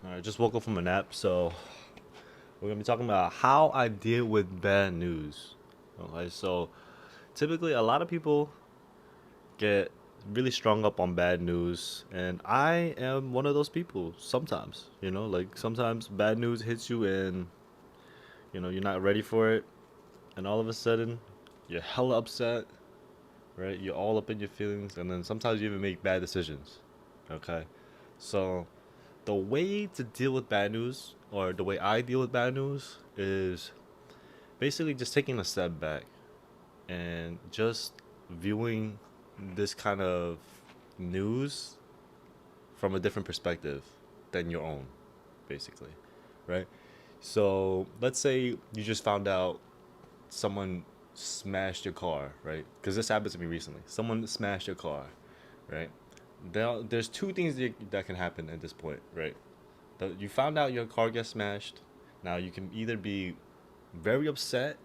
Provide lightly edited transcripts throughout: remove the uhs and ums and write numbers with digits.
I just woke up from a nap, so we're gonna be talking about how I deal with bad news. Okay, so typically a lot of people get really strung up on bad news, and I am one of those people. Sometimes, like sometimes bad news hits you, and you're not ready for it, and all of a sudden you're hella upset, right? You're all up in your feelings, and then sometimes you even make bad decisions. Okay, so the way to deal with bad news, or the way I deal with bad news, is basically just taking a step back and just viewing this kind of news from a different perspective than your own, basically, right? So let's say you just found out someone smashed your car, right? Because this happened to me recently. Someone smashed your car, right? There's two things that can happen at this point, right? You found out your car gets smashed. Now you can either be very upset,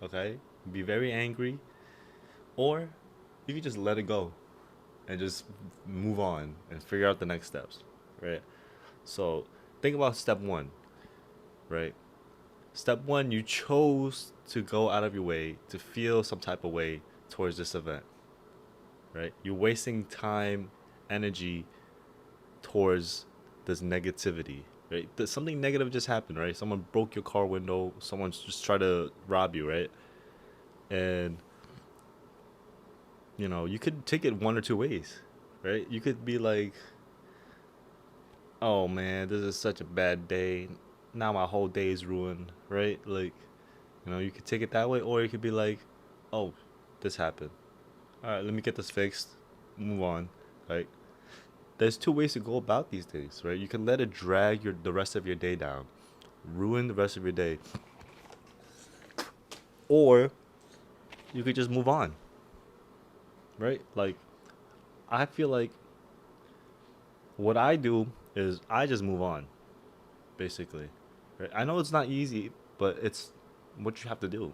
okay, be very angry, or you can just let it go and just move on and figure out the next steps, right? So think about step one, right? Step one, you chose to go out of your way to feel some type of way towards this event, right? You're wasting time, energy towards this negativity, right? Something negative just happened, right? Someone broke your car window. Someone's just tried to rob you, right? And you could take it one or two ways, right? You could be like, "Oh man, this is such a bad day. Now my whole day is ruined," right? Like, you could take it that way, or you could be like, "Oh, this happened. All right, let me get this fixed. Move on." Like, there's two ways to go about these things, right? You can let it drag the rest of your day down, ruin the rest of your day, or you could just move on, right? Like, I feel like what I do is I just move on, basically, right? I know it's not easy, but it's what you have to do,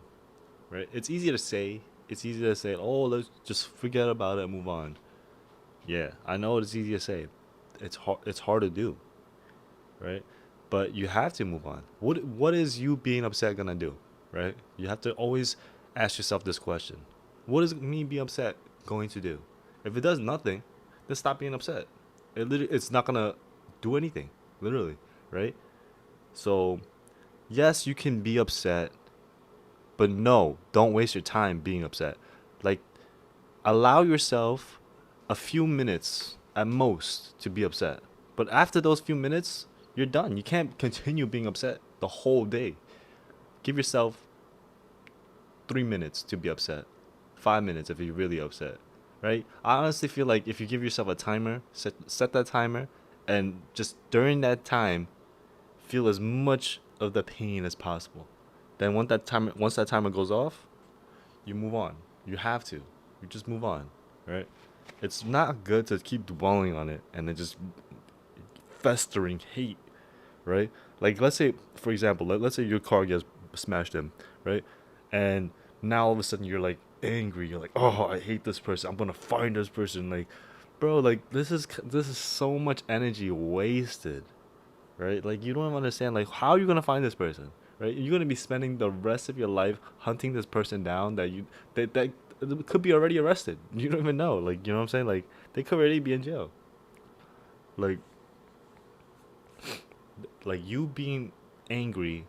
right? It's easy to say. It's easy to say, "Oh, let's just forget about it and move on." Yeah, I know it's easy to say. It's hard. It's hard to do, right? But you have to move on. What is you being upset gonna do, right? You have to always ask yourself this question: what is me being upset going to do? If it does nothing, then stop being upset. It's not gonna do anything, literally, right? So yes, you can be upset, but no, don't waste your time being upset. Like, allow yourself a few minutes at most to be upset. But after those few minutes, you're done. You can't continue being upset the whole day. Give yourself 3 minutes to be upset, 5 minutes if you're really upset, right? I honestly feel like if you give yourself a timer, set that timer, and just during that time, feel as much of the pain as possible. Then once that timer goes off, you move on. You have to. You just move on, right? It's not good to keep dwelling on it and then just festering hate, right? Like, let's say, for example, let's say your car gets smashed in, right? And now all of a sudden you're like angry. You're like, oh, I hate this person. I'm gonna find this person. Like, bro, like this is so much energy wasted, right? Like, you don't even understand. Like, how are you gonna find this person, right? You're gonna be spending the rest of your life hunting this person down that could be already arrested. You don't even know. Like, you know what I'm saying? Like, they could already be in jail. Like, you being angry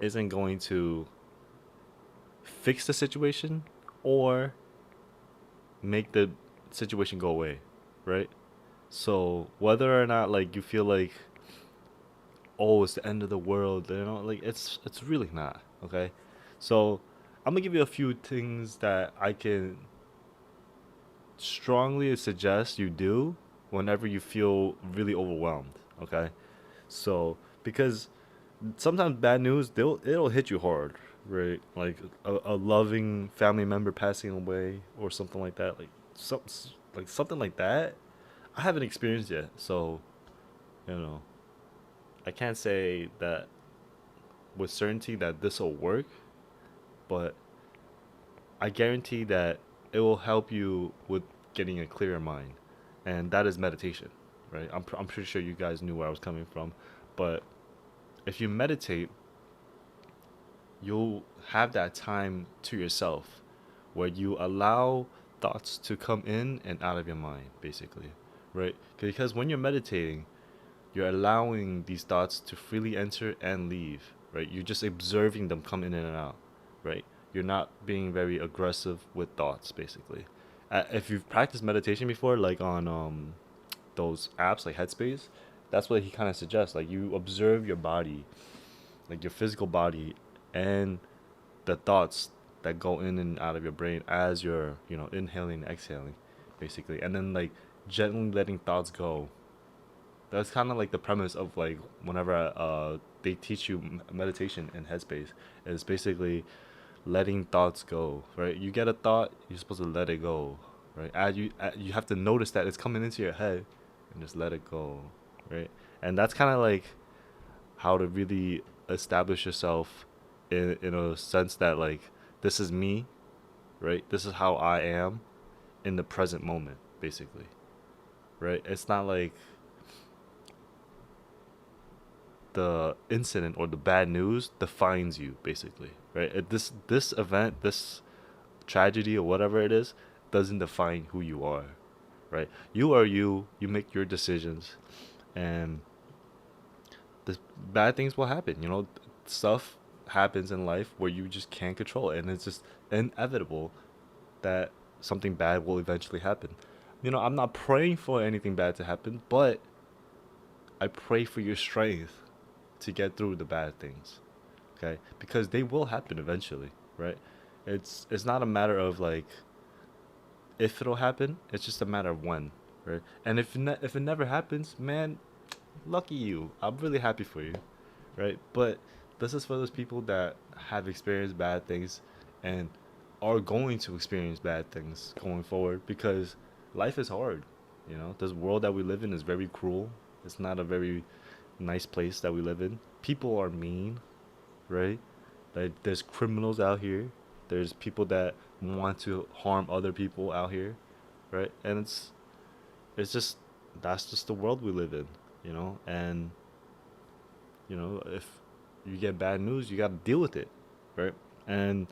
isn't going to fix the situation or make the situation go away, right? So whether or not like you feel like, oh, it's the end of the world, like it's really not, okay? So I'm gonna give you a few things that I can strongly suggest you do whenever you feel really overwhelmed, okay? So because sometimes bad news it'll hit you hard, right? Like a loving family member passing away or something like that, like something like that. I haven't experienced yet, so you know I can't say that with certainty that this will work, but I guarantee that it will help you with getting a clearer mind, and that is meditation. right? I'm pretty sure you guys knew where I was coming from, but if you meditate, you'll have that time to yourself where you allow thoughts to come in and out of your mind, basically, right? Because when you're meditating, you're allowing these thoughts to freely enter and leave, right? You're just observing them come in and out, right? You're not being very aggressive with thoughts, basically. If you've practiced meditation before, like on those apps like Headspace, that's what he kind of suggests. Like you observe your body, like your physical body, and the thoughts that go in and out of your brain as you're, inhaling and exhaling, basically, and then like gently letting thoughts go. That's kind of like the premise of like whenever they teach you meditation in Headspace is basically letting thoughts go, right? You get a thought, you're supposed to let it go, right? You have to notice that it's coming into your head and just let it go, right? And that's kind of like how to really establish yourself in a sense that like this is me, right? This is how I am in the present moment, basically, right? It's not like the incident or the bad news defines you, basically, right? This event, this tragedy or whatever it is, doesn't define who you are, right? You are you. You make your decisions, and the bad things will happen. Stuff happens in life where you just can't control it, and it's just inevitable that something bad will eventually happen. I'm not praying for anything bad to happen, but I pray for your strength to get through the bad things, okay? Because they will happen eventually, right? It's not a matter of like if it'll happen. It's just a matter of when, right? And if it never happens, man, lucky you. I'm really happy for you, right? But this is for those people that have experienced bad things and are going to experience bad things going forward because life is hard. This world that we live in is very cruel. It's not a very nice place that we live in. People are mean, right? Like there's criminals out here. There's people that want to harm other people out here, right? And it's just that's just the world we live in. And if you get bad news, you got to deal with it, right? And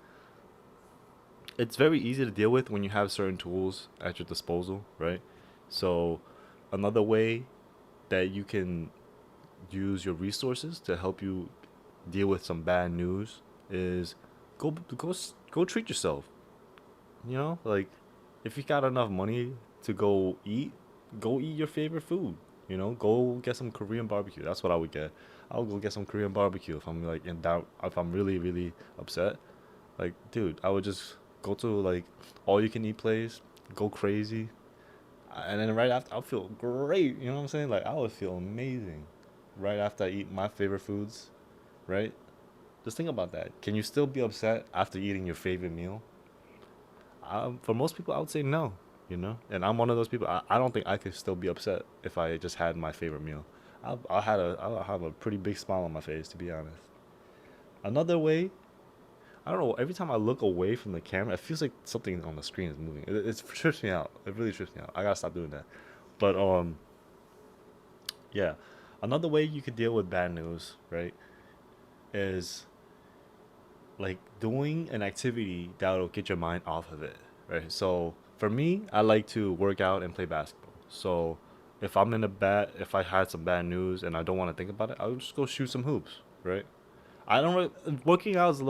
it's very easy to deal with when you have certain tools at your disposal, right? So another way that you can use your resources to help you deal with some bad news is go treat yourself. Like if you got enough money to go eat your favorite food. Go get some Korean barbecue. That's what I would get. I'll go get some Korean barbecue if I'm like in doubt. If I'm really really upset, like dude, I would just go to like all you can eat place, go crazy, and then right after I'll feel great. You know what I'm saying? Like I would feel amazing right after I eat my favorite foods. Right? Just think about that. Can you still be upset after eating your favorite meal? For most people, I would say no. And I'm one of those people. I don't think I could still be upset if I just had my favorite meal. I'll have a pretty big smile on my face, to be honest. Another way, I don't know. Every time I look away from the camera, it feels like something on the screen is moving. It trips me out. It really trips me out. I gotta stop doing that. But yeah. Another way you could deal with bad news, right, is like doing an activity that'll get your mind off of it, right? So for me, I like to work out and play basketball. So if I had some bad news and I don't want to think about it, I'll just go shoot some hoops, right? I don't really, working out is a little